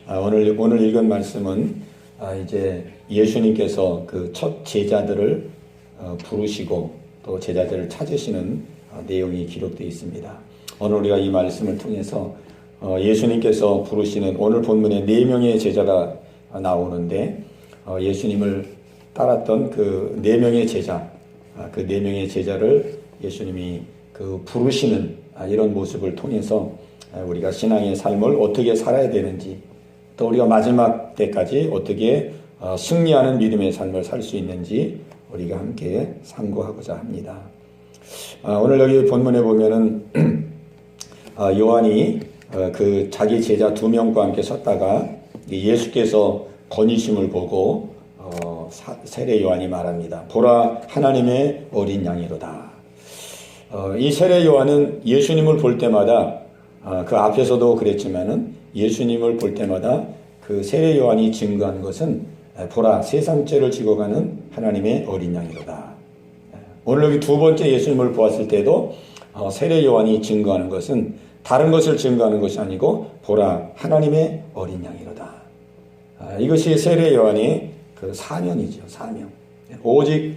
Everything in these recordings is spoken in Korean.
오늘 읽은 말씀은 이제 예수님께서 그 첫 제자들을 부르시고 또 제자들을 찾으시는 내용이 기록되어 있습니다. 오늘 우리가 이 말씀을 통해서 예수님께서 부르시는 오늘 본문에 4명의 제자가 나오는데 예수님을 따랐던 그 4명의 제자, 그 4명의 제자를 예수님이 그 부르시는 이런 모습을 통해서 우리가 신앙의 삶을 어떻게 살아야 되는지, 또 우리가 마지막 때까지 어떻게 승리하는 믿음의 삶을 살 수 있는지 우리가 함께 상고하고자 합니다. 오늘 여기 본문에 보면은 요한이 그 자기 제자 2명과 함께 섰다가 예수께서 거니심을 보고 세례 요한이 말합니다. 보라, 하나님의 어린 양이로다. 이 세례 요한은 예수님을 볼 때마다 그 앞에서도 그랬지만은 예수님을 볼 때마다 그 세례 요한이 증거한 것은 보라, 세상 죄를 지고 가는 하나님의 어린 양이로다. 오늘 여기 2번째 예수님을 보았을 때도 세례 요한이 증거하는 것은 다른 것을 증거하는 것이 아니고 보라, 하나님의 어린 양이로다. 이것이 세례 요한의 그 사명이죠. 사명. 오직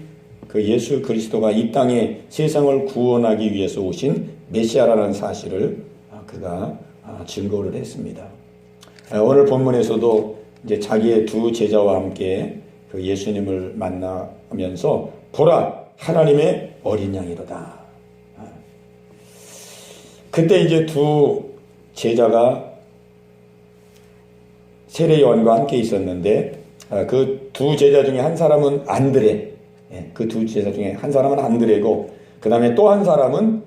그 예수 그리스도가 이 땅에 세상을 구원하기 위해서 오신 메시아라는 사실을 그가 증거를 했습니다. 오늘 본문에서도 이제 자기의 2 제자와 함께 그 예수님을 만나면서 보라, 하나님의 어린 양이로다. 그때 이제 2 제자가 세례 요한과 함께 있었는데 그 2 제자 중에 한 사람은 안드레, 그 2 제자 중에 한 사람은 안드레고 그 다음에 또 한 사람은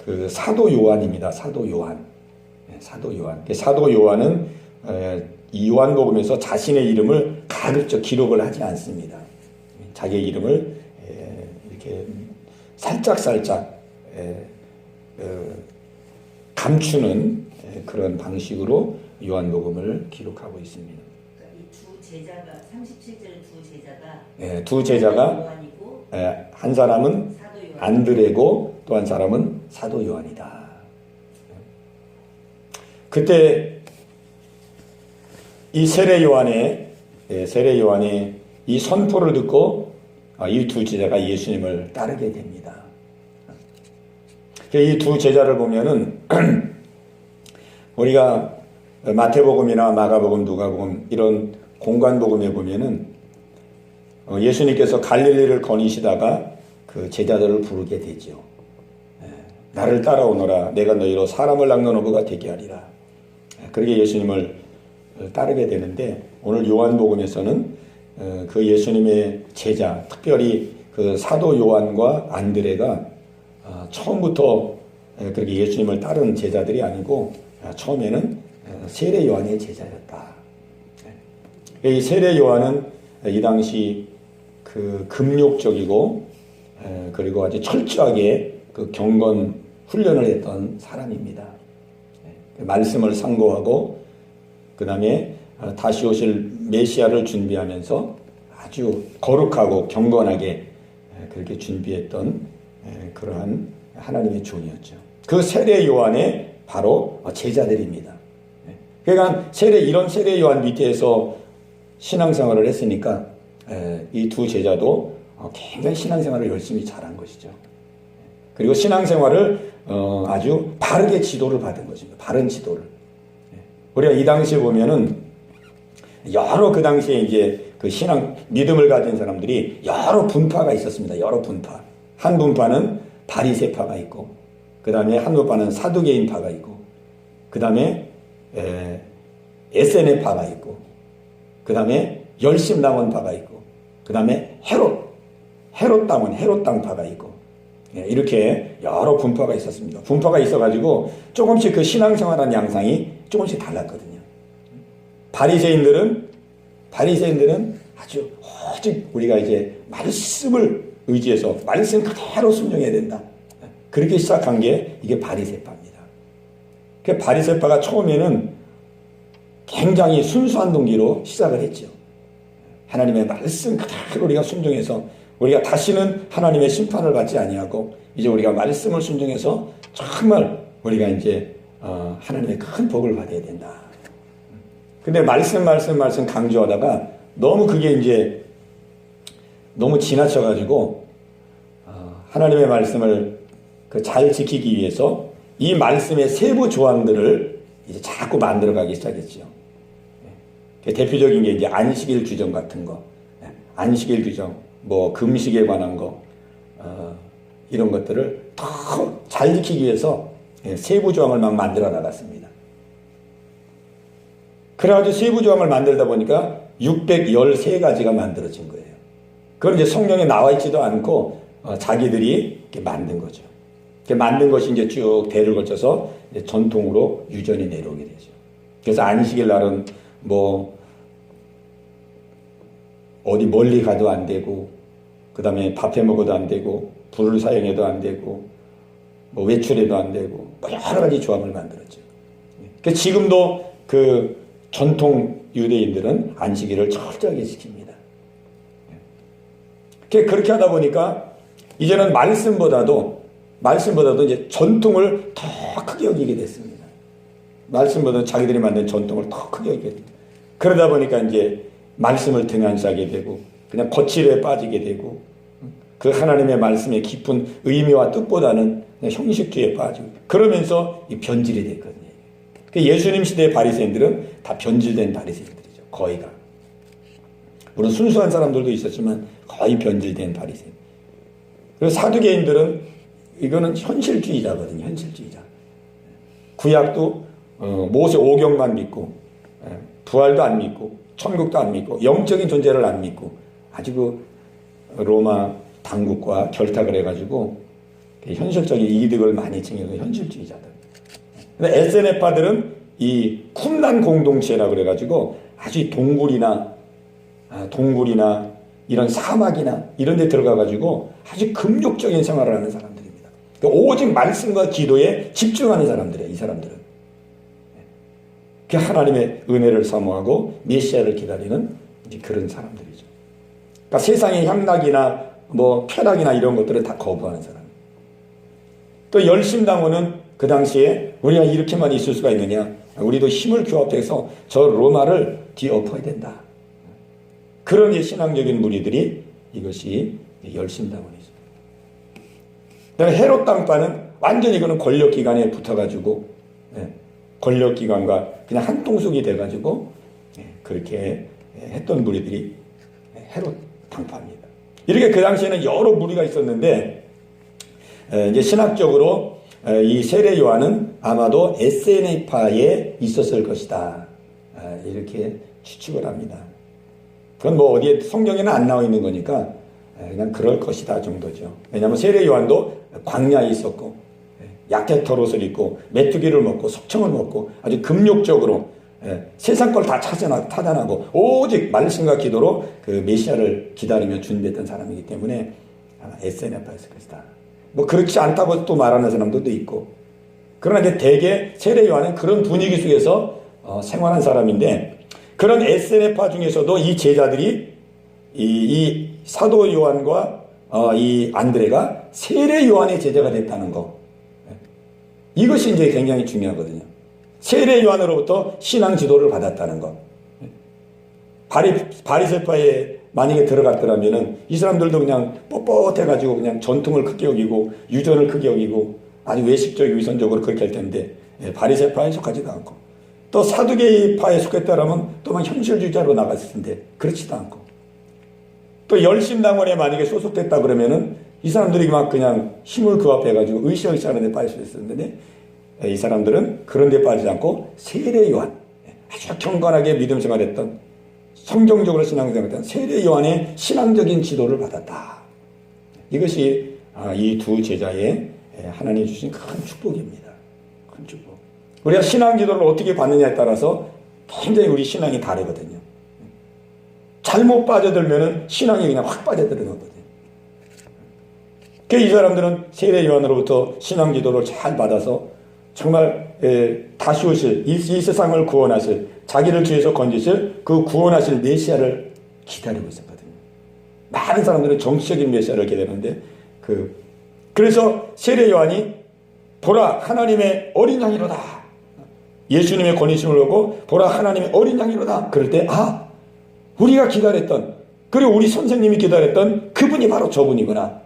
그 사도 요한입니다. 사도 요한. 사도 요한. 사도 요한은 이 요한복음에서 자신의 이름을 가급적 기록을 하지 않습니다. 자기의 이름을 이렇게 살짝 감추는 그런 방식으로 요한복음을 기록하고 있습니다. 그러니까 이 2 제자가 37절의 2 제자가 2 제자가 요한이고 한 사람은 사도 요한. 안드레고 또 한 사람은 사도 요한이다. 그때 이 세례 요한의 이 선포를 듣고 이 2 제자가 예수님을 따르게 됩니다. 이 2 제자를 보면은 우리가 마태복음이나 마가복음, 누가복음 이런 공관복음에 보면은 예수님께서 갈릴리를 거니시다가 그 제자들을 부르게 되죠. 나를 따라오너라. 내가 너희로 사람을 낚는 어부가 되게 하리라. 그렇게 예수님을 따르게 되는데 오늘 요한복음에서는 그 예수님의 제자, 특별히 그 사도 요한과 안드레가 처음부터 그렇게 예수님을 따른 제자들이 아니고 처음에는 세례 요한의 제자였다. 이 세례 요한은 이 당시 그 금욕적이고 그리고 아주 철저하게 그 경건 훈련을 했던 사람입니다. 말씀을 상고하고 그 다음에 다시 오실 메시아를 준비하면서 아주 거룩하고 경건하게 그렇게 준비했던 그러한 하나님의 종이었죠. 그 세례 요한의 바로 제자들입니다. 그러니까 이런 세례 요한 밑에서 신앙생활을 했으니까 이 2 제자도 굉장히 신앙생활을 열심히 잘한 것이죠. 그리고 신앙생활을 아주 바르게 지도를 받은 것입니다. 바른 지도를. 우리가 이 당시에 보면은 여러 그 당시에 이제 그 신앙 믿음을 가진 사람들이 여러 분파가 있었습니다. 여러 분파. 한 분파는 바리새파가 있고, 그 다음에 한 분파는 사두개인파가 있고, 그 다음에 에세네파가 있고, 그 다음에 열심당원파가 있고, 그 다음에 헤롯당파가 있고, 이렇게 여러 분파가 있었습니다. 분파가 있어가지고 조금씩 그 신앙생활하는 양상이 조금씩 달랐거든요. 바리새인들은 아주 오직 우리가 이제 말씀을 의지해서 말씀 그대로 순종해야 된다. 그렇게 시작한 게 이게 바리새파입니다. 그 바리새파가 처음에는 굉장히 순수한 동기로 시작을 했죠. 하나님의 말씀 그대로 우리가 순종해서 우리가 다시는 하나님의 심판을 받지 아니하고 이제 우리가 말씀을 순종해서 정말 우리가 이제 하나님의 큰 복을 받아야 된다. 근데 말씀 강조하다가 너무 그게 이제 너무 지나쳐가지고 하나님의 말씀을 잘 지키기 위해서 이 말씀의 세부 조항들을 이제 자꾸 만들어가기 시작했죠. 대표적인 게 이제 안식일 규정 같은 거, 안식일 규정, 뭐 금식에 관한 거, 이런 것들을 더 잘 지키기 위해서 세부 조항을 막 만들어 나갔습니다. 그래가지고 세부 조항을 만들다 보니까 613가지가 만들어진 거예요. 그건 이제 성경에 나와 있지도 않고 자기들이 이렇게 만든 거죠. 이렇게 만든 것이 이제 쭉 대를 거쳐서 이제 전통으로 유전이 내려오게 되죠. 그래서 안식일 날은 뭐 어디 멀리 가도 안 되고, 그 다음에 밥해 먹어도 안 되고, 불을 사용해도 안 되고, 뭐 외출해도 안 되고, 뭐 여러 가지 조항을 만들었죠. 그러니까 지금도 그 전통 유대인들은 안식일을 철저하게 지킵니다. 그렇게 하다 보니까 이제는 말씀보다도 이제 전통을 더 크게 여기게 됐습니다. 말씀보다 자기들이 만든 전통을 더 크게 여기게 됩니다. 그러다 보니까 이제 말씀을 등한시하게 되고 그냥 거칠에 빠지게 되고 그 하나님의 말씀의 깊은 의미와 뜻보다는 그냥 형식주의에 빠지고 그러면서 이 변질이 됐거든요. 예수님 시대의 바리새인들은 다 변질된 바리새인들이죠. 거의가. 물론 순수한 사람들도 있었지만 거의 변질된 바리새인. 그리고 사두개인들은 이거는 현실주의자거든요. 현실주의자. 구약도 모세 오경만 믿고 부활도 안 믿고 천국도 안 믿고 영적인 존재를 안 믿고 아주 그 로마 당국과 결탁을 해가지고 현실적인 이득을 많이 챙기는 현실주의자들. 근데 SNF파들은 이 쿰란 공동체라고 그래가지고 아주 동굴이나 이런 사막이나 이런 데 들어가가지고 아주 금욕적인 생활을 하는 사람들입니다. 그러니까 오직 말씀과 기도에 집중하는 사람들이에요. 이 사람들은. 하나님의 은혜를 사모하고 메시아를 기다리는 그런 사람들이죠. 그러니까 세상의 향락이나 뭐 쾌락이나 이런 것들을 다 거부하는 사람. 또 열심당원은 그 당시에 우리가 이렇게만 있을 수가 있느냐. 우리도 힘을 규합해서 저 로마를 뒤엎어야 된다. 그런 신앙적인 무리들이 이것이 열심당원이죠. 헤롯 당파는 완전히 그는 권력기관에 붙어가지고 권력기관과 그냥 한통속이 돼가지고 그렇게 했던 무리들이 헤롯 당파입니다. 이렇게 그 당시에는 여러 무리가 있었는데 이제 신학적으로 이 세례 요한은 아마도 SNA파에 있었을 것이다. 이렇게 추측을 합니다. 그건 뭐 어디에 성경에는 안 나와 있는 거니까 그냥 그럴 것이다 정도죠. 왜냐하면 세례 요한도 광야에 있었고 약대터롯을 입고 메뚜기를 먹고 석청을 먹고 아주 금욕적으로 세상 걸 다 타산하고 오직 말씀과 기도로 그 메시아를 기다리며 준비했던 사람이기 때문에 SNF였을 것이다. 뭐 그렇지 않다고 또 말하는 사람들도 있고 그러나 이제 대개 세례 요한은 그런 분위기 속에서 생활한 사람인데 그런 SNF파 중에서도 이 제자들이 이 사도 요한과 이 안드레가 세례 요한의 제자가 됐다는 거 이것이 이제 굉장히 중요하거든요. 세례 요한으로부터 신앙 지도를 받았다는 것. 바리새파에 만약에 들어갔더라면은 이 사람들도 그냥 뻣뻣해가지고 그냥 전통을 크게 여기고 유전을 크게 여기고 아주 외식적 위선적으로 그렇게 할 텐데 바리새파에 속하지도 않고 또 사두개파에 속했다라면 또 막 현실주의자로 나갔을 텐데 그렇지도 않고 또 열심당원에 만약에 소속됐다 그러면은 이 사람들이 막 그냥 힘을 규합해가지고 으쌰으쌰하는 데 빠질 수 있었는데 이 사람들은 그런 데 빠지지 않고 세례 요한 아주 경건하게 믿음 생활했던 성경적으로 신앙생활했던 세례 요한의 신앙적인 지도를 받았다. 이것이 이 두 제자의 하나님이 주신 큰 축복입니다. 큰 축복. 우리가 신앙 지도를 어떻게 받느냐에 따라서 굉장히 우리 신앙이 다르거든요. 잘못 빠져들면은 신앙이 그냥 확 빠져들는 거거든요. 이 사람들은 세례 요한으로부터 신앙 지도를 잘 받아서 정말 다시 오실 이 세상을 구원하실 자기를 죄에서 건지실 그 구원하실 메시아를 기다리고 있었거든요. 많은 사람들은 정치적인 메시아를 기다리는데 그래서 세례 요한이 보라 하나님의 어린 양이로다. 예수님의 권위심을 보고 보라 하나님의 어린 양이로다. 그럴 때 우리가 기다렸던, 그리고 우리 선생님이 기다렸던 그분이 바로 저분이구나.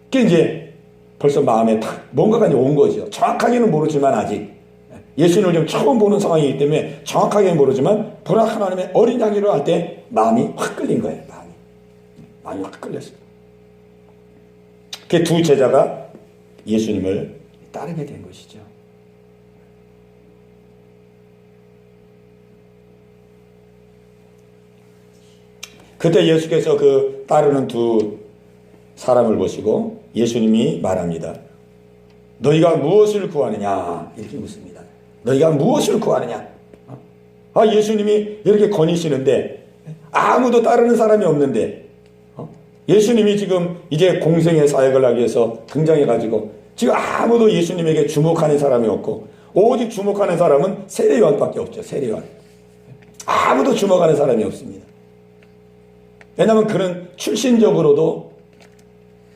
그게 이제 벌써 마음에 딱 뭔가가 이제 온 거죠. 정확하게는 모르지만 아직 예수님을 좀 처음 보는 상황이기 때문에 정확하게는 모르지만 보라 하나님의 어린 양이로 할 때 마음이 확 끌린 거예요. 마음이 확 끌렸어요. 그 두 제자가 예수님을 따르게 된 것이죠. 그때 예수께서 그 따르는 두 사람을 보시고 예수님이 말합니다. 너희가 무엇을 구하느냐? 이렇게 묻습니다. 너희가 무엇을 구하느냐? 예수님이 이렇게 거니시는데 아무도 따르는 사람이 없는데 예수님이 지금 이제 공생의 사역을 하기 위해서 등장해가지고 지금 아무도 예수님에게 주목하는 사람이 없고 오직 주목하는 사람은 세례 요한밖에 없죠. 세례 요한. 아무도 주목하는 사람이 없습니다. 왜냐하면 그는 출신적으로도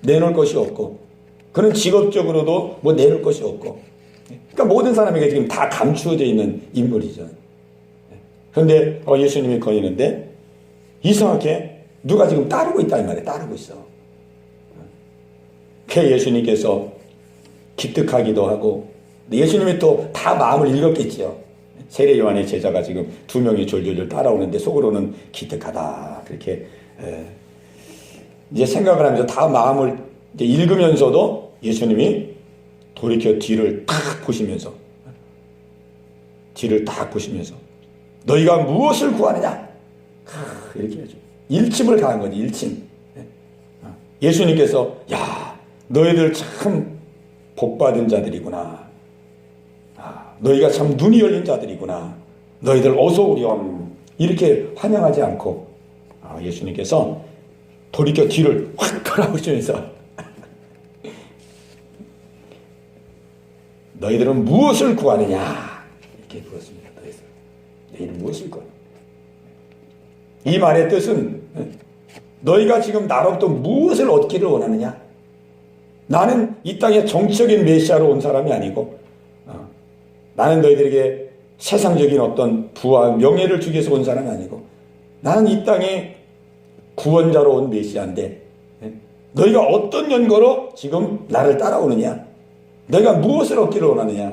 내놓을 것이 없고 그는 직업적으로도 뭐 내놓을 것이 없고 그러니까 모든 사람에게 지금 다 감추어져 있는 인물이죠. 그런데 예수님이 거니는데 이상하게 누가 지금 따르고 있다 이 말이에요. 따르고 있어. 그 예수님께서 기특하기도 하고 예수님이 또 다 마음을 읽었겠지요. 세례 요한의 제자가 지금 두 명이 졸졸졸 따라오는데 속으로는 기특하다 그렇게 이제 생각을 하면서 다 마음을 이제 읽으면서도 예수님이 돌이켜 뒤를 딱 보시면서 너희가 무엇을 구하느냐? 이렇게 하죠. 일침을 가한 거지. 일침. 예수님께서 너희들 참 복받은 자들이구나. 너희가 참 눈이 열린 자들이구나. 너희들 어서 오렴. 이렇게 환영하지 않고 예수님께서 돌이켜 뒤를 확 돌아보시면서 너희들은 무엇을 구하느냐? 이렇게 물었습니다. 너희는 무엇을 구하느냐? 이 말의 뜻은 너희가 지금 나로부터 무엇을 얻기를 원하느냐? 나는 이 땅에 정치적인 메시아로 온 사람이 아니고 나는 너희들에게 세상적인 어떤 부와 명예를 주기 위해서 온 사람이 아니고 나는 이 땅에 구원자로 온 메시아인데 너희가 어떤 연고로 지금 나를 따라오느냐? 너희가 무엇을 얻기를 원하느냐?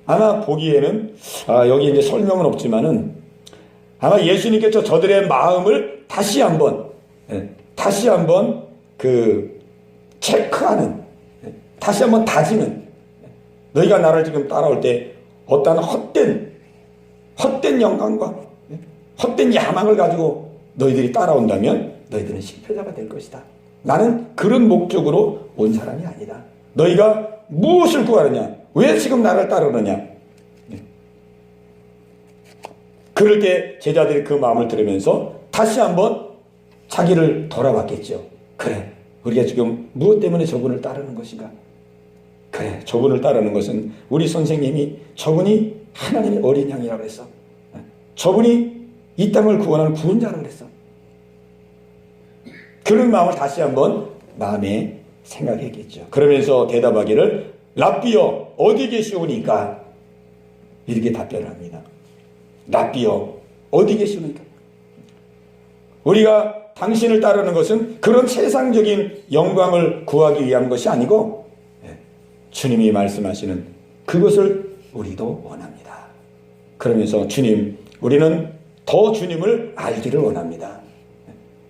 아마 보기에는 여기 이제 설명은 없지만은 아마 예수님께서 저들의 마음을 다시 한번 그 체크하는, 다시 한번 다지는, 너희가 나를 지금 따라올 때 어떠한 헛된 영광과 헛된 야망을 가지고 너희들이 따라온다면 너희들은 실패자가 될 것이다. 나는 그런 목적으로 온 사람이 아니다. 너희가 무엇을 구하느냐? 왜 지금 나를 따르느냐? 그럴 때 제자들이 그 마음을 들으면서 다시 한번 자기를 돌아봤겠죠. 그래, 우리가 지금 무엇 때문에 저분을 따르는 것인가? 그래, 저분을 따르는 것은 우리 선생님이 저분이 하나님의 어린 양이라고 했어. 저분이 이 땅을 구원하는 구원자라고 했어. 그런 마음을 다시 한번 마음에 생각했겠죠. 그러면서 대답하기를 랍비여 어디 계시오니까? 이렇게 답변을 합니다. 랍비여 어디 계시오니까? 우리가 당신을 따르는 것은 그런 세상적인 영광을 구하기 위한 것이 아니고 주님이 말씀하시는 그것을 우리도 원합니다. 그러면서 주님, 우리는 더 주님을 알기를 원합니다.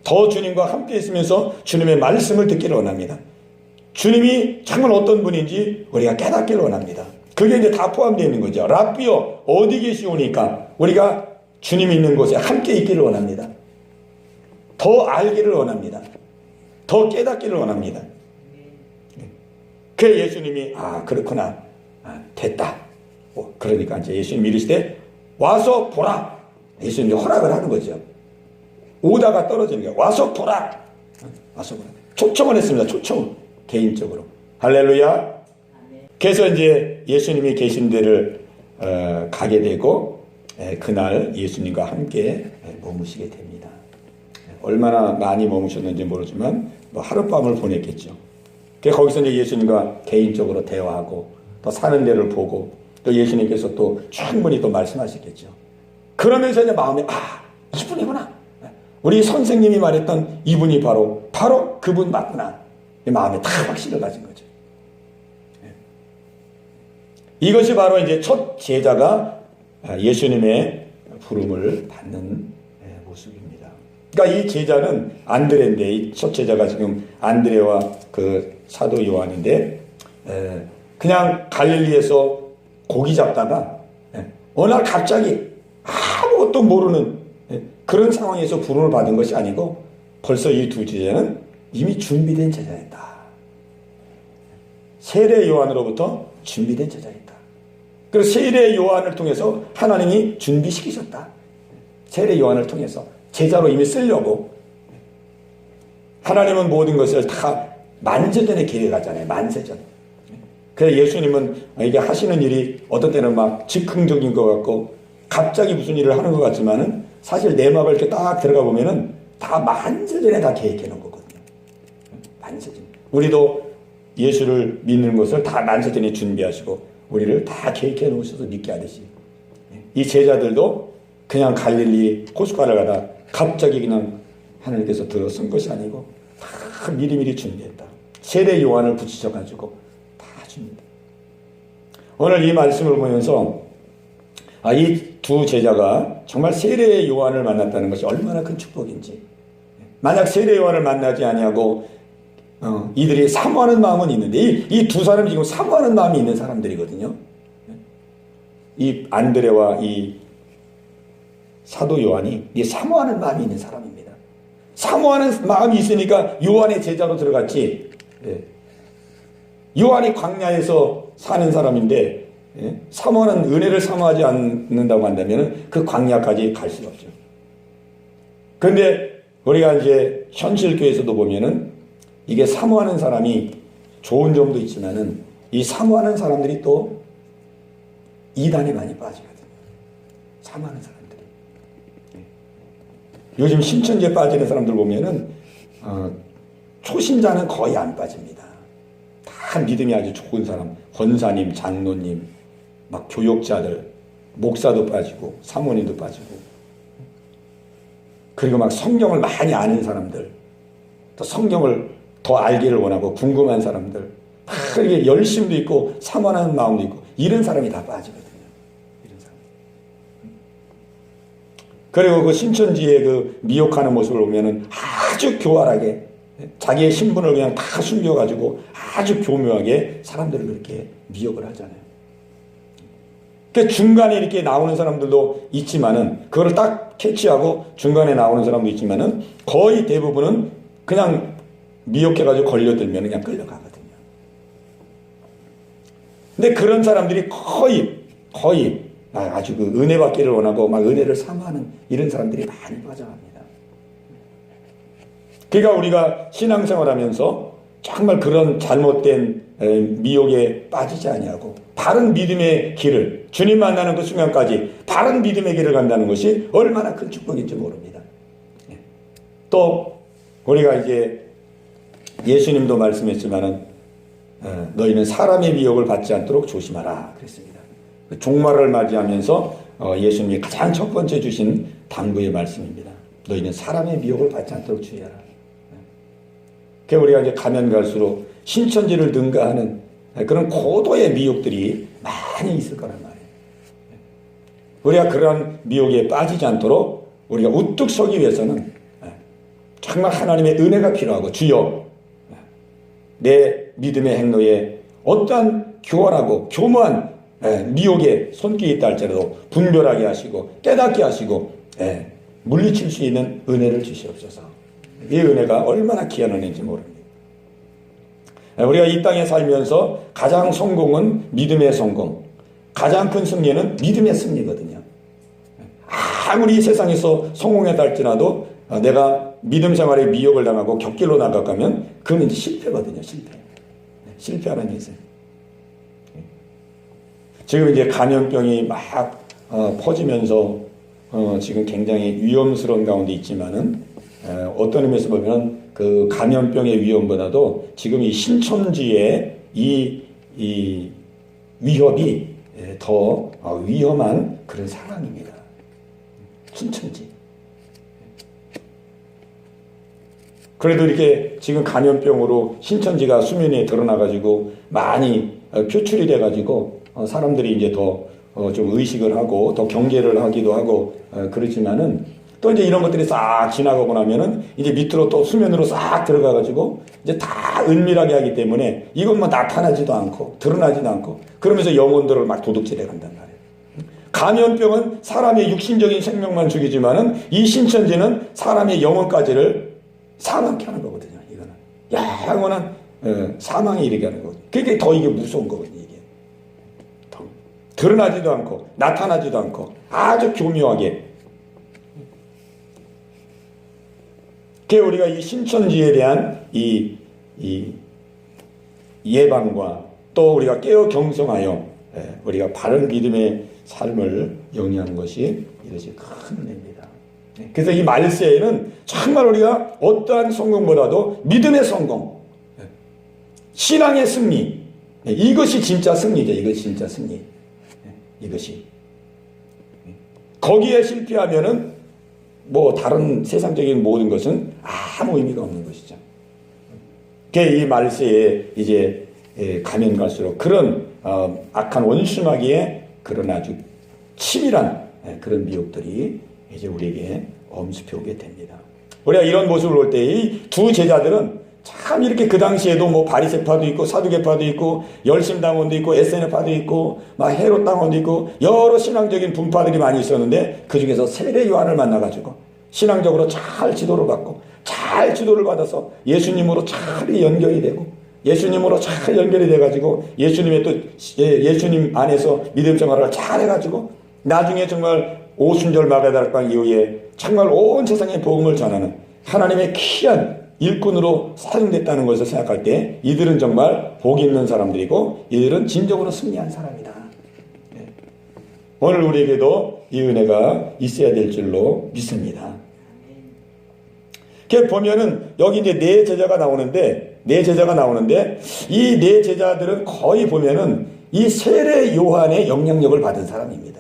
더 주님과 함께 있으면서 주님의 말씀을 듣기를 원합니다. 주님이 정말 어떤 분인지 우리가 깨닫기를 원합니다. 그게 이제 다 포함되어 있는 거죠. 랍비여 어디 계시오니까 우리가 주님이 있는 곳에 함께 있기를 원합니다. 더 알기를 원합니다. 더 깨닫기를 원합니다. 그 예수님이 그렇구나, 됐다. 그러니까 이제 예수님이 이르시되 와서 보라. 예수님이 허락을 하는 거죠. 오다가 떨어지는 거예요. 와서 보라. 와서 보라. 초청을 했습니다. 초청. 개인적으로. 할렐루야. 그래서 이제 예수님이 계신 데를 가게 되고 그날 예수님과 함께 머무시게 됩니다. 얼마나 많이 머무셨는지 모르지만 뭐 하룻밤을 보냈겠죠. 거기서 이제 예수님과 개인적으로 대화하고 또 사는 데를 보고 또 예수님께서 또 충분히 또 말씀하시겠죠. 그러면서 이제 마음에 이분이구나. 우리 선생님이 말했던 이분이 바로 그분 맞구나. 마음에 다 확신을 가진 거죠. 이것이 바로 이제 첫 제자가 예수님의 부름을 받는 모습입니다. 그러니까 이 제자는 안드레인데, 이 첫 제자가 지금 안드레와 그 사도 요한인데, 그냥 갈릴리에서 고기 잡다가 어느 날 갑자기 아무것도 모르는 그런 상황에서 부름을 받은 것이 아니고 벌써 이 두 제자는 이미 준비된 제자였다. 세례 요한으로부터 준비된 제자였다. 그래서 세례 요한을 통해서 하나님이 준비시키셨다. 세례 요한을 통해서 제자로 이미 쓰려고. 하나님은 모든 것을 다 만세전에 계획하잖아요. 만세전. 그래서 예수님은 이게 하시는 일이 어떤 때는 막 즉흥적인 것 같고 갑자기 무슨 일을 하는 것 같지만은 사실 내막을 이렇게 딱 들어가 보면은 다 만세전에 다 계획해 놓은 거거든요. 만세전. 우리도 예수를 믿는 것을 다 만세전에 준비하시고 우리를 다 계획해 놓으셔서 믿게 하듯이 이 제자들도 그냥 갈릴리 호숫가를 가다 갑자기 그냥 하나님께서 들어선 것이 아니고 다 미리미리 준비했다. 세례 요한을 붙이셔가지고 다 줍니다. 오늘 이 말씀을 보면서 이 두 제자가 정말 세례 요한을 만났다는 것이 얼마나 큰 축복인지. 만약 세례 요한을 만나지 아니하고 이들이 사모하는 마음은 있는데 이 두 사람이 지금 사모하는 마음이 있는 사람들이거든요. 이 안드레와 이 사도 요한이 이 사모하는 마음이 있는 사람입니다. 사모하는 마음이 있으니까 요한의 제자로 들어갔지. 요한이 광야에서 사는 사람인데 사모하는 은혜를 사모하지 않는다고 한다면 그 광야까지 갈 수가 없죠. 그런데 우리가 이제 현실 교회에서도 보면은 이게 사모하는 사람이 좋은 점도 있지만은 이 사모하는 사람들이 또 이단에 많이 빠지거든요. 사모하는 사람들이. 요즘 신천지에 빠지는 사람들 보면은 초신자는 거의 안 빠집니다. 다 믿음이 아주 좋은 사람, 권사님, 장로님, 막 교역자들, 목사도 빠지고 사모님도 빠지고, 그리고 막 성경을 많이 아는 사람들, 또 성경을 더 알기를 원하고 궁금한 사람들, 다 이게 열심도 있고 사모하는 마음도 있고 이런 사람이 다 빠지거든요. 이런 사람. 그리고 그 신천지의 그 미혹하는 모습을 보면은 아주 교활하게 자기의 신분을 그냥 다 숨겨가지고 아주 교묘하게 사람들을 그렇게 미혹을 하잖아요. 그 중간에 이렇게 나오는 사람들도 있지만은 그거를 딱 캐치하고 중간에 나오는 사람도 있지만은 거의 대부분은 그냥 미혹해가지고 걸려들면 그냥 끌려가거든요. 근데 그런 사람들이 거의 아주 그 은혜 받기를 원하고 막 은혜를 사모하는 이런 사람들이 많이 빠져갑니다. 그러니까 우리가 신앙생활하면서 정말 그런 잘못된 미혹에 빠지지 아니하고 바른 믿음의 길을, 주님 만나는 그 순간까지 바른 믿음의 길을 간다는 것이 얼마나 큰 축복인지 모릅니다. 또 우리가 이제 예수님도 말씀했지만은 너희는 사람의 미혹을 받지 않도록 조심하라 그랬습니다. 종말을 맞이하면서 예수님이 가장 첫 번째 주신 당부의 말씀입니다. 너희는 사람의 미혹을 받지 않도록 주의하라. 그러니까 우리가 이제 가면 갈수록 신천지를 능가하는 그런 고도의 미혹들이 많이 있을 거란 말이에요. 우리가 그런 미혹에 빠지지 않도록 우리가 우뚝 서기 위해서는 정말 하나님의 은혜가 필요하고, 주여 내 믿음의 행로에 어떠한 교활하고 교모한 미혹에 손길이 있다 할지라도 분별하게 하시고 깨닫게 하시고 물리칠 수 있는 은혜를 주시옵소서. 이 은혜가 얼마나 귀한 은혜인지 모릅니다. 우리가 이 땅에 살면서 가장 성공은 믿음의 성공, 가장 큰 승리는 믿음의 승리거든요. 아무리 세상에서 성공했다 할지라도 내가 믿음 생활에 미혹을 당하고 격길로 나가가면 그건 이제 실패거든요. 실패하는 인생. 지금 이제 감염병이 막 퍼지면서 지금 굉장히 위험스러운 가운데 있지만은 어떤 의미에서 보면 그 감염병의 위험보다도 지금 이 신천지의 이 위협이 더 위험한 그런 상황입니다. 신천지. 그래도 이렇게 지금 감염병으로 신천지가 수면 위에 드러나가지고 많이 표출이 돼가지고 사람들이 이제 더 좀 의식을 하고 더 경계를 하기도 하고 그러지만은 또 이제 이런 것들이 싹 지나가고 나면은 이제 밑으로 또 수면으로 싹 들어가가지고 이제 다 은밀하게 하기 때문에 이건 뭐 나타나지도 않고 드러나지도 않고 그러면서 영혼들을 막 도둑질해 간단 말이에요. 감염병은 사람의 육신적인 생명만 죽이지만은 이 신천지는 사람의 영혼까지를 사망케 하는 거거든요. 이거는 영원한 사망에 이르게 하는 거거든요. 그게 더 이게 무서운 거거든요. 이게 더 드러나지도 않고 나타나지도 않고 아주 교묘하게. 그게 우리가 이 신천지에 대한 이 예방과 또 우리가 깨어 경성하여 우리가 바른 믿음의 삶을 영위하는 것이 이것이 큰 은혜입니다. 그래서 이 말세에는 정말 우리가 어떠한 성공보다도 믿음의 성공, 신앙의 승리, 이것이 진짜 승리죠. 이것이 진짜 승리. 이것이. 거기에 실패하면은 뭐 다른 세상적인 모든 것은 아무 의미가 없는 것이죠. 이 말세에 이제 가면 갈수록 그런 악한 원수마귀의 그런 아주 치밀한 그런 미혹들이 이제 우리에게 엄습해 오게 됩니다. 우리가 이런 모습을 볼 때 이 두 제자들은 참 이렇게 그 당시에도 뭐 바리새파도 있고 사두개파도 있고 열심당원도 있고 에세네파도 있고 막 헤롯당원도 있고 여러 신앙적인 분파들이 많이 있었는데 그 중에서 세례 요한을 만나가지고 신앙적으로 잘 지도를 받고 잘 지도를 받아서 예수님으로 잘 연결이 되고 예수님으로 잘 연결이 돼가지고 예수님의 또 예수님 안에서 믿음 생활을 잘 해가지고 나중에 정말 오순절 마가다락방 이후에 정말 온 세상에 복음을 전하는 하나님의 귀한 일꾼으로 사용됐다는 것을 생각할 때 이들은 정말 복 있는 사람들이고 이들은 진정으로 승리한 사람이다. 오늘 우리에게도 이 은혜가 있어야 될 줄로 믿습니다. 이렇게 보면은 여기 이제 네 제자가 나오는데 이 네 제자들은 거의 보면은 이 세례 요한의 영향력을 받은 사람입니다.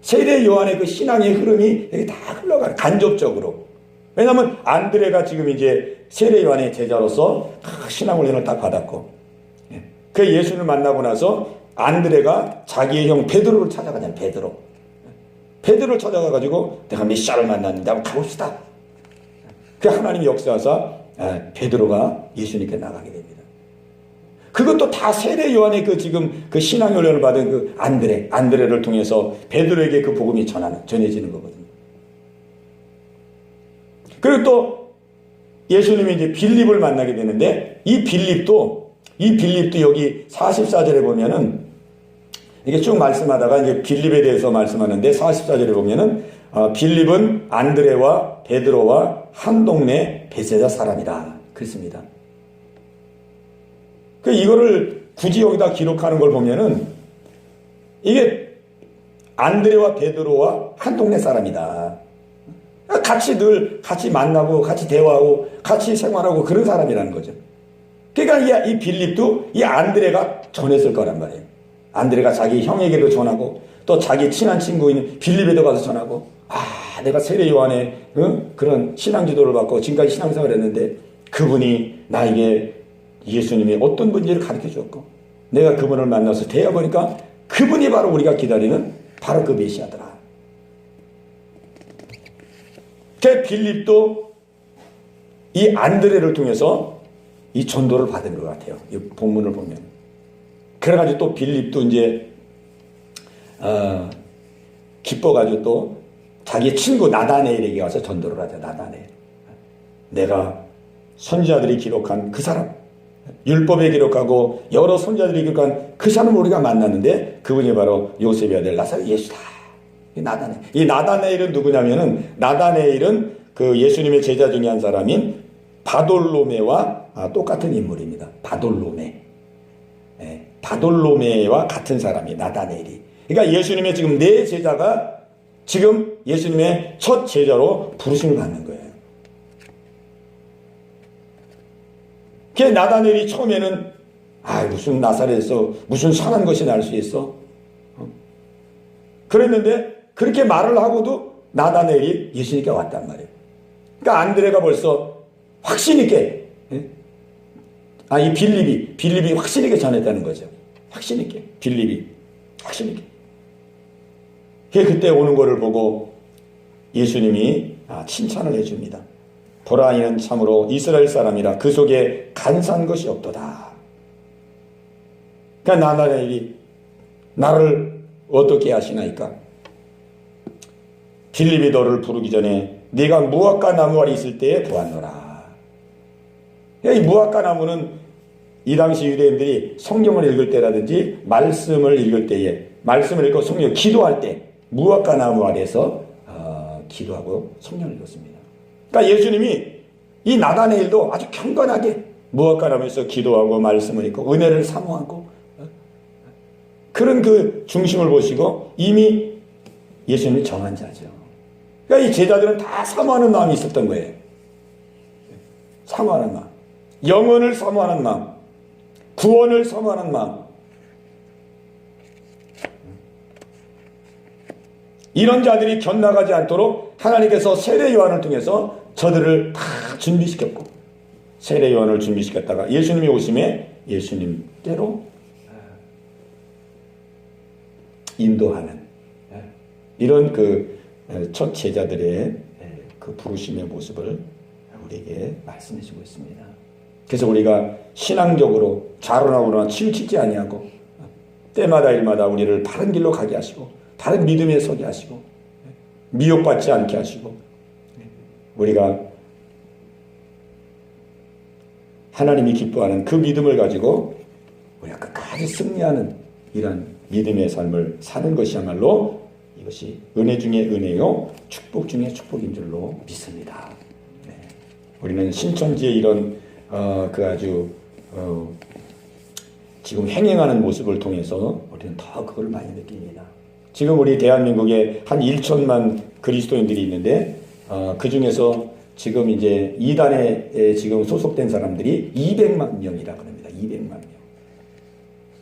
세례 요한의 그 신앙의 흐름이 여기 다 흘러가요. 간접적으로. 왜냐하면 안드레가 지금 이제 세례 요한의 제자로서 신앙 훈련을 다 받았고, 그 예수를 만나고 나서 안드레가 자기의 형 베드로를 찾아가잖아요. 베드로를 찾아가가지고 내가 메시아를 만났는데 한번 가봅시다. 그 하나님이 역사하사 베드로가 예수님께 나가게 됩니다. 그것도 다 세례 요한의 그 지금 그 신앙 훈련을 받은 그 안드레를 통해서 베드로에게 그 복음이 전해지는 거거든요. 그리고 또 예수님이 이제 빌립을 만나게 되는데 이 빌립도 여기 44절에 보면은 이게 쭉 말씀하다가 이제 빌립에 대해서 말씀하는데 44절에 보면은 빌립은 안드레와 베드로와 한 동네 베세다 사람이다. 그렇습니다. 이거를 굳이 여기다 기록하는 걸 보면은 이게 안드레와 베드로와 한 동네 사람이다. 같이 만나고 같이 대화하고 같이 생활하고 그런 사람이라는 거죠. 그러니까 이 빌립도 이 안드레가 전했을 거란 말이에요. 안드레가 자기 형에게도 전하고 또 자기 친한 친구인 빌립에도 가서 전하고 내가 세례 요한의 그런 신앙 지도를 받고 지금까지 신앙생활을 했는데 그분이 나에게 예수님이 어떤 분인지를 가르쳐 주었고 내가 그분을 만나서 대해보니까 그분이 바로 우리가 기다리는 바로 그 메시아더라. 그 빌립도 이 안드레를 통해서 이 전도를 받은 것 같아요. 이 본문을 보면. 그래가지고 또 빌립도 이제 기뻐가지고 또 자기 친구 나다네엘에게 가서 전도를 하자. 나다네엘. 내가 선지자들이 기록한 그 사람, 율법에 기록하고 여러 선지자들이 기록한 그 사람을 우리가 만났는데 그분이 바로 요셉의 아들 나사렛 예수다. 이 나다네엘은 누구냐면은 나다네엘은 그 예수님의 제자 중에 한 사람인 바돌로메와 똑같은 인물입니다. 바돌로메와 같은 사람이 나다네엘이. 그러니까 예수님의 지금 네 제자가 지금 예수님의 첫 제자로 부르심을 받는 거예요. 그 나다네엘이 처음에는 무슨 나사렛에서 무슨 선한 것이 날 수 있어? 그랬는데 그렇게 말을 하고도 나다나엘이 예수님께 왔단 말이에요. 그러니까 안드레가 벌써 확신 있게, 이 빌립이 확신 있게 전했다는 거죠. 확신 있게, 빌립이 확신 있게. 그때 오는 거를 보고 예수님이 칭찬을 해줍니다. 보라, 이는 참으로 이스라엘 사람이라 그 속에 간사한 것이 없도다. 그러니까 나다나엘이 나를 어떻게 하시나이까? 빌립이 너를 부르기 전에 네가 무화과 나무 아래 있을 때에 보았노라. 이 무화과 나무는 이 당시 유대인들이 성경을 읽을 때라든지 말씀을 읽을 때에, 말씀을 읽고 성경 기도할 때 무화과 나무 아래에서 기도하고 성경을 읽었습니다. 그러니까 예수님이 이 나다나엘도 아주 경건하게 무화과 나무에서 기도하고 말씀을 읽고 은혜를 사모하고 그런 그 중심을 보시고 이미 예수님이 정한 자죠. 그러니까 이 제자들은 다 사모하는 마음이 있었던 거예요. 사모하는 마음, 영혼을 사모하는 마음, 구원을 사모하는 마음. 이런 자들이 견나가지 않도록 하나님께서 세례 요한을 통해서 저들을 다 준비시켰고, 세례 요한을 준비시켰다가 예수님이 오심에 예수님대로 인도하는 이런 그 첫 제자들의 그 부르심의 모습을 우리에게 말씀해 주고 있습니다. 그래서 우리가 신앙적으로 좌로나우로나 치우치지 아니하고 때마다 일마다 우리를 바른 길로 가게 하시고 바른 믿음에 서게 하시고 미혹받지 않게 하시고 우리가 하나님이 기뻐하는 그 믿음을 가지고 우리가 끝까지 승리하는 이런 믿음의 삶을 사는 것이야말로 이것이 은혜 중에 은혜요 축복 중에 축복인 줄로 믿습니다. 네. 우리는 신천지의 이런 그 아주 지금 행행하는 모습을 통해서 우리는 더 그걸 많이 느낍니다. 지금 우리 대한민국에 한 1천만 그리스도인들이 있는데 그 중에서 지금 이제 이단에 지금 소속된 사람들이 200만 명이라 그럽니다. 200만 명.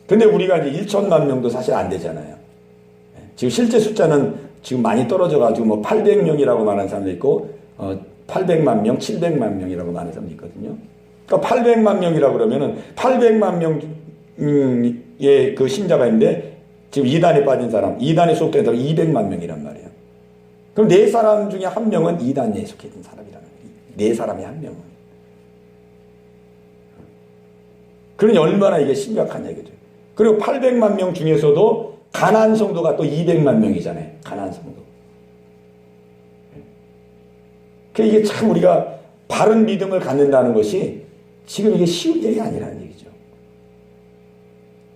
근데 우리가 이제 1천만 명도 사실 안 되잖아요. 지금 실제 숫자는 지금 많이 떨어져가지고 뭐 800명이라고 말하는 사람도 있고 800만 명, 700만 명이라고 말하는 사람도 있거든요. 그러니까 800만 명이라고 그러면은 800만 명의 그 신자가 있는데 지금 이단에 빠진 사람, 이단에 속된 사람 200만 명이란 말이에요. 그럼 4사람 중에 1명은 이단에 속해 있는 사람이라는 거예요. 4사람이 1명은. 그러니 얼마나 이게 심각한 얘기죠. 그리고 800만 명 중에서도 가나안 성도가 또 200만 명이잖아요. 가나안 성도. 그러니까 이게 참 우리가 바른 믿음을 갖는다는 것이 지금 이게 쉬운 일이 아니라는 얘기죠.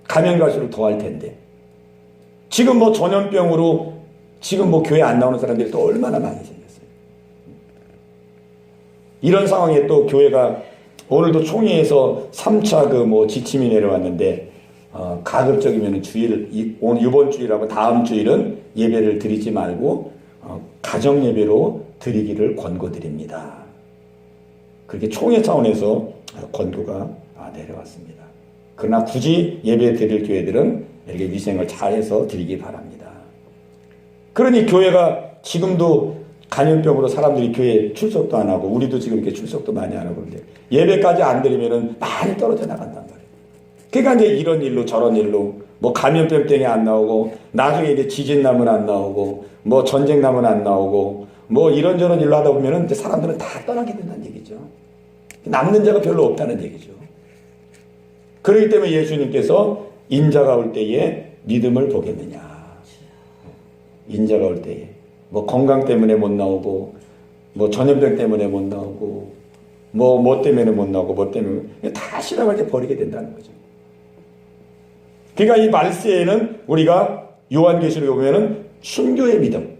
가면 갈수록 더 할 텐데. 지금 뭐 전염병으로 지금 뭐 교회 안 나오는 사람들이 또 얼마나 많이 생겼어요. 이런 상황에 또 교회가 오늘도 총회에서 3차 그 뭐 지침이 내려왔는데 가급적이면 주일, 이번 주일하고 다음 주일은 예배를 드리지 말고 가정 예배로 드리기를 권고드립니다. 그렇게 총회 차원에서 권고가 내려왔습니다. 그러나 굳이 예배 드릴 교회들은 이렇게 위생을 잘해서 드리기 바랍니다. 그러니 교회가 지금도 감염병으로 사람들이 교회 출석도 안 하고 우리도 지금 이렇게 출석도 많이 안 하고 그런데 예배까지 안 드리면은 많이 떨어져 나간단 말이에요. 그러니까 이제 이런 일로 저런 일로 뭐 감염병 때문에 안 나오고 나중에 이제 지진 나면 안 나오고 뭐 전쟁 나면 안 나오고 뭐 이런저런 일로 하다 보면은 이제 사람들은 다 떠나게 된다는 얘기죠. 남는 자가 별로 없다는 얘기죠. 그렇기 때문에 예수님께서 인자가 올 때에 믿음을 보겠느냐. 인자가 올 때에 뭐 건강 때문에 못 나오고 뭐 전염병 때문에 못 나오고 뭐 때문에 못 나오고 뭐 때문에 다 실험할 때 버리게 된다는 거죠. 그러니까 이 말세에는 우리가 요한계시록에 보면은 순교의 믿음,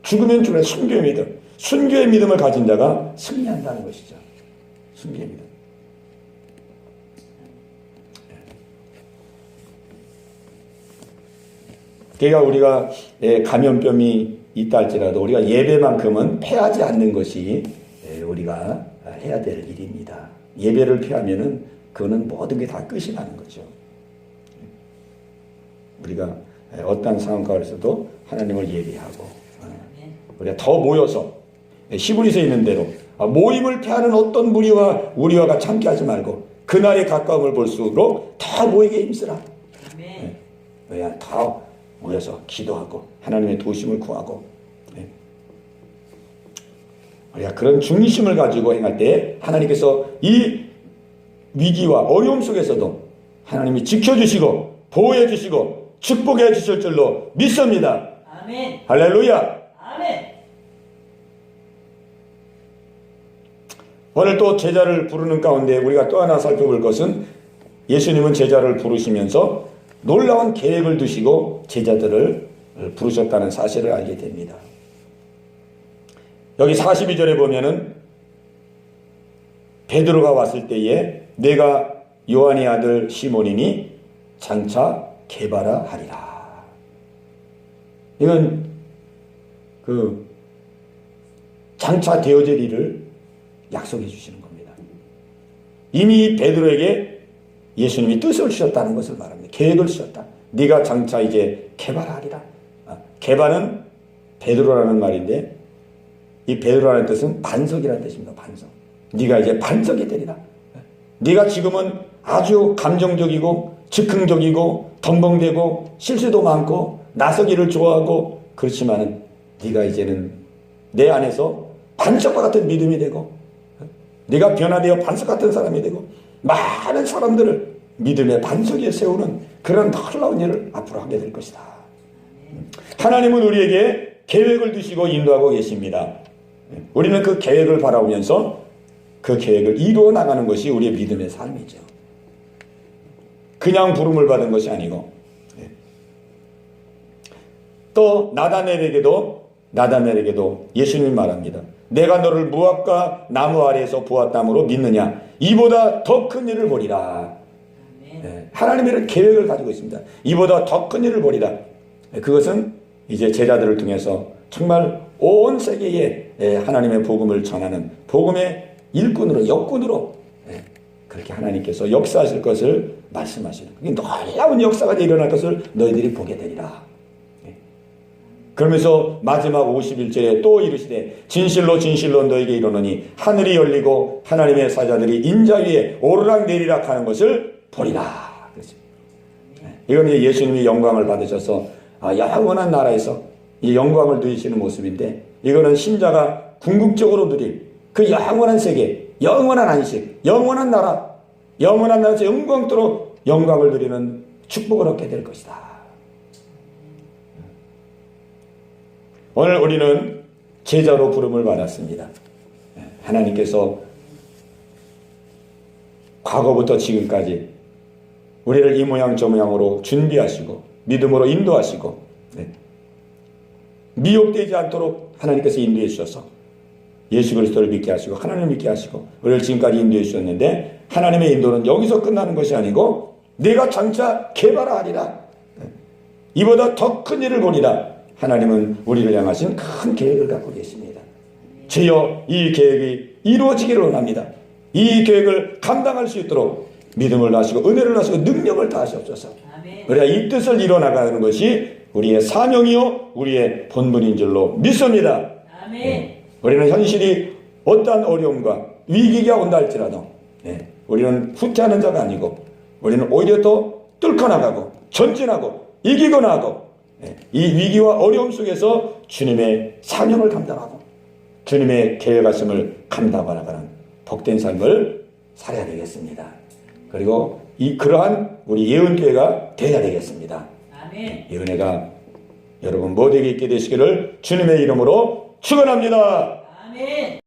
죽으면 죽는 순교의 믿음, 순교의 믿음을 가진 자가 승리한다는 것이죠. 순교의 믿음. 그러니까 우리가 감염병이 있다 할지라도 우리가 예배만큼은 패하지 않는 것이 우리가 해야 될 일입니다. 예배를 패하면은 그거는 모든 게 다 끝이 나는 거죠. 우리가 어떠한 상황 가운데서도 하나님을 예비하고 우리가 더 모여서 히브리서에 있는 대로 모임을 패하는 어떤 무리와 우리와 같이 함께 하지 말고 그날의 가까움을 볼수록 더 모이게 힘쓰라. 우리가 더 모여서 기도하고 하나님의 도우심을 구하고 우리가 그런 중심을 가지고 행할 때 하나님께서 이 위기와 어려움 속에서도 하나님이 지켜주시고 보호해주시고 축복해 주실 줄로 믿습니다. 아멘. 할렐루야. 아멘. 오늘 또 제자를 부르는 가운데 우리가 또 하나 살펴볼 것은 예수님은 제자를 부르시면서 놀라운 계획을 두시고 제자들을 부르셨다는 사실을 알게 됩니다. 여기 42절에 보면은 베드로가 왔을 때에 내가 요한의 아들 시몬이니 장차 게바라 하리라. 이건 그 장차 되어질 일을 약속해 주시는 겁니다. 이미 베드로에게 예수님이 뜻을 주셨다는 것을 말합니다. 계획을 주셨다. 네가 장차 이제 게바라 하리라. 게바는 베드로라는 말인데 이 베드로라는 뜻은 반석이라는 뜻입니다. 반석. 네가 이제 반석이 되리라. 네가 지금은 아주 감정적이고 즉흥적이고 덤벙대고 실수도 많고 나서기를 좋아하고 그렇지만은 네가 이제는 내 안에서 반석과 같은 믿음이 되고 네가 변화되어 반석 같은 사람이 되고 많은 사람들을 믿음의 반석 위에 세우는 그런 놀라운 일을 앞으로 하게 될 것이다. 하나님은 우리에게 계획을 두시고 인도하고 계십니다. 우리는 그 계획을 바라보면서 그 계획을 이루어 나가는 것이 우리의 믿음의 삶이죠. 그냥 부름을 받은 것이 아니고 또 나다넬에게도 예수님이 말합니다. 내가 너를 무화과 나무 아래에서 보았다므로 믿느냐? 이보다 더 큰 일을 보리라. 하나님의 이런 계획을 가지고 있습니다. 이보다 더 큰 일을 보리라. 그것은 이제 제자들을 통해서 정말 온 세계에 하나님의 복음을 전하는 복음의 일꾼으로 역군으로 그렇게 하나님께서 역사하실 것을 말씀하시는 그게 놀라운 역사가 일어날 것을 너희들이 보게 되리라. 그러면서 마지막 51절에 또 이르시되 진실로 진실로 너에게 이르노니 하늘이 열리고 하나님의 사자들이 인자 위에 오르락 내리락 하는 것을 보리라. 이건 이제 예수님이 영광을 받으셔서 영원한 나라에서 이 영광을 누리시는 모습인데 이거는 신자가 궁극적으로 누릴 그 영원한 세계, 영원한 안식, 영원한 나라에서 영광토록 영광을 누리는 축복을 얻게 될 것이다. 오늘 우리는 제자로 부름을 받았습니다. 하나님께서 과거부터 지금까지 우리를 이 모양 저 모양으로 준비하시고 믿음으로 인도하시고 미혹되지 않도록 하나님께서 인도해 주셔서 예수 그리스도를 믿게 하시고 하나님을 믿게 하시고 우리를 지금까지 인도해 주셨는데 하나님의 인도는 여기서 끝나는 것이 아니고 내가 장차 게바라 하리라. 이보다 더 큰 일을 보리라. 하나님은 우리를 향하신 큰 계획을 갖고 계십니다. 주여 이 계획이 이루어지기를 원합니다. 이 계획을 감당할 수 있도록 믿음을 하시고 은혜를 하시고 능력을 다하시옵소서. 우리가 이 뜻을 이뤄나가는 것이 우리의 사명이요 우리의 본분인 줄로 믿습니다. 아멘. 우리는 현실이 어떠한 어려움과 위기가 온다 할지라도 우리는 후퇴하는 자가 아니고 우리는 오히려 더 뚫고 나가고 전진하고 이기고 나가고 이 위기와 어려움 속에서 주님의 사명을 감당하고 주님의 계획하심을 감당하고 나가는 복된 삶을 살아야 되겠습니다. 그리고 그러한 우리 예언교회가 되어야 되겠습니다. 아멘. 이 은혜가 여러분 모두에게 있게 되시기를 주님의 이름으로 축원합니다. 아멘.